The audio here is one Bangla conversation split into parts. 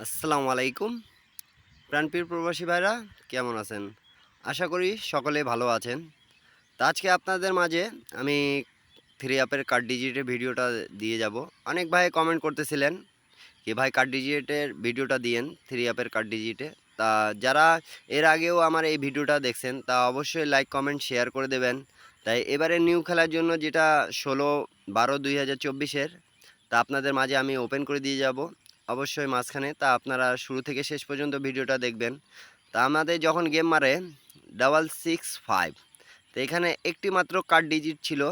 আসসালামু আলাইকুম। প্রাণপ্রিয় প্রবাসী ভাইরা কেমন আছেন? আশা করি সকলে ভালো আছেন। তো আজকে আপনাদের মাঝে আমি থ্রি অ্যাপের কার্ড ডিজিটের ভিডিওটা দিয়ে যাব। অনেক ভাই কমেন্ট করতেছিলেন যে ভাই কার্ড ডিজিটের ভিডিওটা দিয়েন থ্রি অ্যাপের কার্ড ডিজিটে। তা যারা এর আগেও আমার এই ভিডিওটা দেখছেন তা অবশ্যই লাইক কমেন্ট শেয়ার করে দেবেন। তাই এবারে নিউ খেলার জন্য যেটা 16/12/2024-এর তা আপনাদের মাঝে আমি ওপেন করে দিয়ে যাব অবশ্যই মাঝখানে। তা আপনারা শুরু থেকে শেষ পর্যন্ত ভিডিওটা দেখবেন। তা আমাদের যখন গেম মারে 665, তো এখানে একটি মাত্র কার্ড ডিজিট ছিল।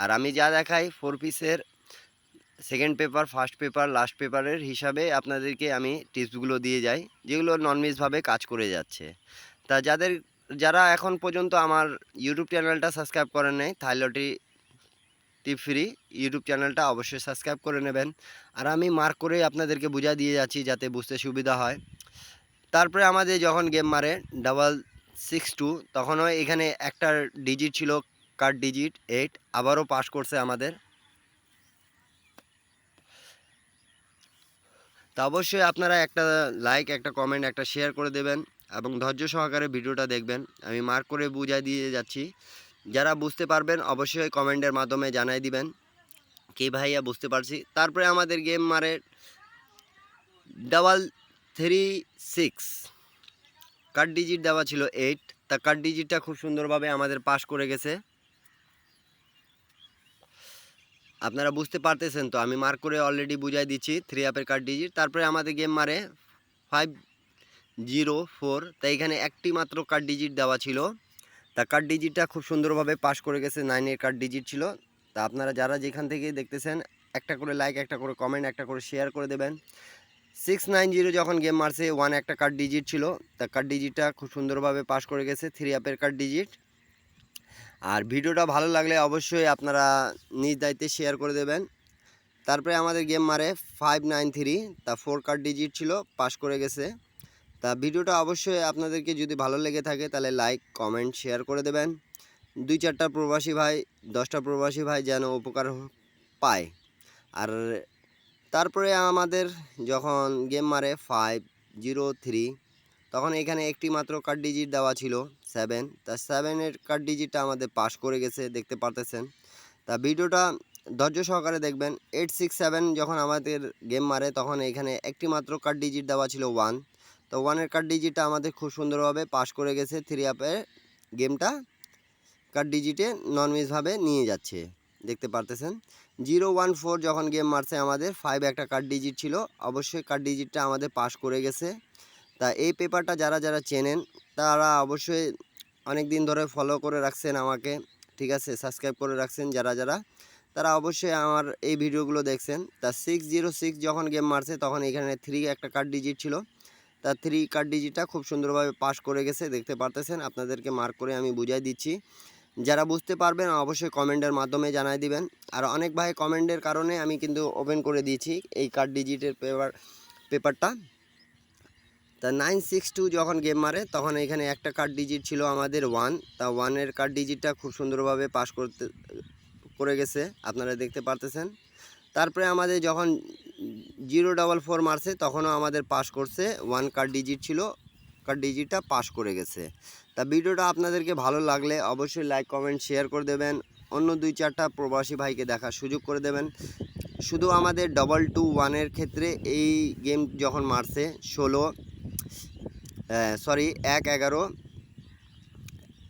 আর আমি যা দেখাই 4 পিসের second paper, first paper, last পেপারের হিসাবে আপনাদেরকে আমি টিপসগুলো দিয়ে যাই, যেগুলো ননমিসভাবে কাজ করে যাচ্ছে। তা যারা এখন পর্যন্ত আমার ইউটিউব চ্যানেলটা সাবস্ক্রাইব করেন নাই, থাইলটি টিপ ফ্রি ইউটিউব চ্যানেলটা অবশ্যই সাবস্ক্রাইব করে নেবেন। আর আমি মার্ক করে আপনাদেরকে বুঝা দিয়ে যাচ্ছি যাতে বুঝতে সুবিধা হয়। তারপরে আমাদের যখন গেম মারে 662, তখনও এখানে একটা ডিজিট ছিল, কার্ড ডিজিট 8, আবারও পাস করছে আমাদের। তা অবশ্যই আপনারা একটা লাইক, একটা কমেন্ট, একটা শেয়ার করে দেবেন এবং ধৈর্য সহকারে ভিডিওটা দেখবেন। আমি মার্ক করে বুঝাই দিয়ে যাচ্ছি। যারা বুঝতে পারবেন অবশ্যই কমেন্টের মাধ্যমে জানাই দিবেন কি ভাইয়া বুঝতে পারছি। তারপরে আমাদের গেম মারে 36, কার্ড ডিজিট দেওয়া ছিল 8, তা কার্ড ডিজিটটা খুব সুন্দরভাবে আমাদের পাস করে গেছে। আপনারা বুঝতে পারতেছেন তো, আমি মার্ক করে অলরেডি বুঝাই দিচ্ছি থ্রি অ্যাপের কার্ড ডিজিট। তারপরে আমাদের গেম মারে 504, তাই এখানে একটি মাত্র কার্ড ডিজিট দেওয়া ছিল। তা কার্ড ডিজিটটা খুব সুন্দরভাবে পাস করে গেছে, 9-এর কার্ড ডিজিট ছিল। তা আপনারা যারা যেখান থেকে দেখতেছেন একটা করে লাইক, একটা করে কমেন্ট, একটা করে শেয়ার করে দেবেন। 690 যখন গেম মারছে 1 একটা কার্ড ডিজিট ছিল, তা কার্ড ডিজিটটা খুব সুন্দরভাবে পাস করে গেছে থ্রি অ্যাপের কার্ড ডিজিট। আর ভিডিওটা ভালো লাগলে অবশ্যই আপনারা নিজ দায়িত্বে শেয়ার করে দেবেন। তারপরে আমাদের গেম মারে 593, তা 4 কার্ড ডিজিট ছিল, পাস করে গেছে। তা ভিডিওটা অবশ্যই আপনাদেরকে যদি ভালো লেগে থাকে তাহলে লাইক কমেন্ট শেয়ার করে দেবেন। 2-4টা প্রবাসী ভাই, 10টা প্রবাসী ভাই যেন উপকার পায়। আর তারপরে আমাদের যখন গেম মারে 503, তখন এখানে একটি মাত্র কার্ড ডিজিট দেওয়া ছিল 7, তা 7-এর কার্ড ডিজিটটা আমাদের পাস করে গেছে, দেখতে পারতেছেন। তা ভিডিওটা ধৈর্য সহকারে দেখবেন। 867 যখন আমাদের গেম মারে তখন এখানে একটি মাত্র কার্ড ডিজিট দেওয়া ছিল 1, তো 1-এর কার্ড ডিজিটটা আমাদের খুব সুন্দরভাবে পাস করে গেছে থ্রি অ্যাপে। গেমটা কার্ড ডিজিটে ননমিসভাবে নিয়ে যাচ্ছে, দেখতে পারতেছেন। 014 যখন গেম মারছে আমাদের 5 একটা কার্ড ডিজিট ছিল, অবশ্যই কার্ড ডিজিটটা আমাদের পাস করে গেছে। তা এই পেপারটা যারা যারা চেনেন তারা অবশ্যই অনেক দিন ধরে ফলো করে রাখছেন আমাকে, ঠিক আছে, সাবস্ক্রাইব করে রাখছেন যারা যারা, তারা অবশ্যই আমার এই ভিডিওগুলো দেখছেন। তা 606 যখন গেম মারছে তখন এখানে 3 একটা কার্ড ডিজিট ছিল, তা 3 কার্ড ডিজিটটা খুব সুন্দরভাবে পাস করে গেছে, দেখতে পারতেছেন। আপনাদেরকে মার্ক করে আমি বুঝাই দিচ্ছি, যারা বুঝতে পারবেন অবশ্যই কমেন্টের মাধ্যমে জানাই দিবেন। আর অনেক ভাই কমেন্টের কারণে আমি কিন্তু ওপেন করে দিয়েছি এই কার্ড ডিজিটের পেপারটা। তা 962 যখন গেম মারে তখন এখানে একটা কার্ড ডিজিট ছিল আমাদের 1, তা 1-এর কার্ড ডিজিটটা খুব সুন্দরভাবে পাস করে গেছে, আপনারা দেখতে পারতেছেন। তারপরে আমাদের যখন 044 মারছে তখনও আমাদের পাস করছে, 1 কার্ড ডিজিট ছিল, কার্ড ডিজিটটা পাস করে গেছে। তা ভিডিওটা আপনাদেরকে ভালো লাগলে অবশ্যই লাইক কমেন্ট শেয়ার করে দেবেন, অন্য 2-4টা প্রবাসী ভাইকে দেখার সুযোগ করে দেবেন। শুধু আমাদের 221-এর ক্ষেত্রে এই গেম যখন মারছে 1-11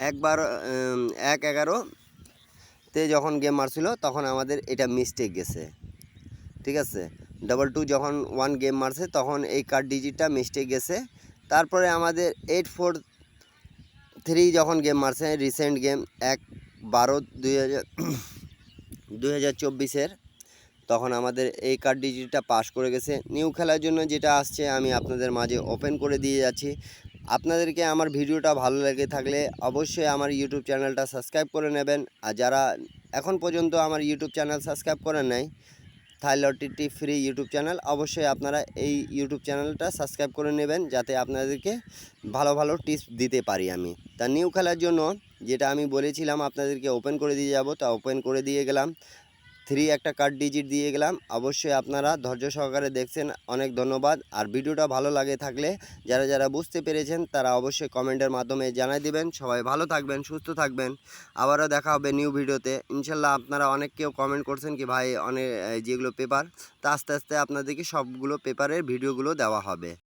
1-11-তে যখন গেম মারছিল তখন আমাদের এটা মিস্টেক গেছে, ঠিক আছে। 22 যখন 1 গেম মারছে তখন এই কার্ড ডিজিটটা মিস্টেক গেছে। তারপরে আমাদের 843 যখন গেম মারছে রিসেন্ট গেম 1/12/2024-এর, তখন আমাদের এই কার্ড ডিজিটটা পাস করে গেছে। নিউ খেলার জন্য যেটা আসছে আমি আপনাদের মাঝে ওপেন করে দিয়ে যাচ্ছি। আপনাদেরকে আমার ভিডিওটা ভালো লেগে থাকলে অবশ্যই আমার ইউটিউব চ্যানেলটা সাবস্ক্রাইব করে নেবেন। আর যারা এখন পর্যন্ত আমার ইউটিউব চ্যানেল সাবস্ক্রাইব করেন নাই, থাইলটি ফ্রি ইউটিউব চ্যানেল, অবশ্যই আপনারা এই ইউটিউব চ্যানেলটা সাবস্ক্রাইব করে নেবেন যাতে আপনাদেরকে ভালো ভালো টিপস দিতে পারি আমি। তা নিউ খেলার জন্য যেটা আমি বলেছিলাম আপনাদেরকে ওপেন করে দিয়ে যাব, তা ওপেন করে দিয়ে গেলাম। 3 একটা কার্ড ডিজিট দিয়ে গেলাম। অবশ্যই আপনারা ধৈর্য সহকারে দেখছেন, অনেক ধন্যবাদ। আর ভিডিওটা ভালো লাগে থাকলে যারা বুঝতে পেরেছেন তারা অবশ্যই কমেন্টের মাধ্যমে জানাই দিবেন। সবাই ভালো থাকবেন, সুস্থ থাকবেন। আবারও দেখা হবে নিউ ভিডিওতে ইনশাল্লাহ। আপনারা অনেক কেউ কমেন্ট করছেন কি ভাই অনেক যেগুলো পেপার, তা আস্তে আস্তে আপনাদেরকে সবগুলো পেপারের ভিডিওগুলো দেওয়া হবে।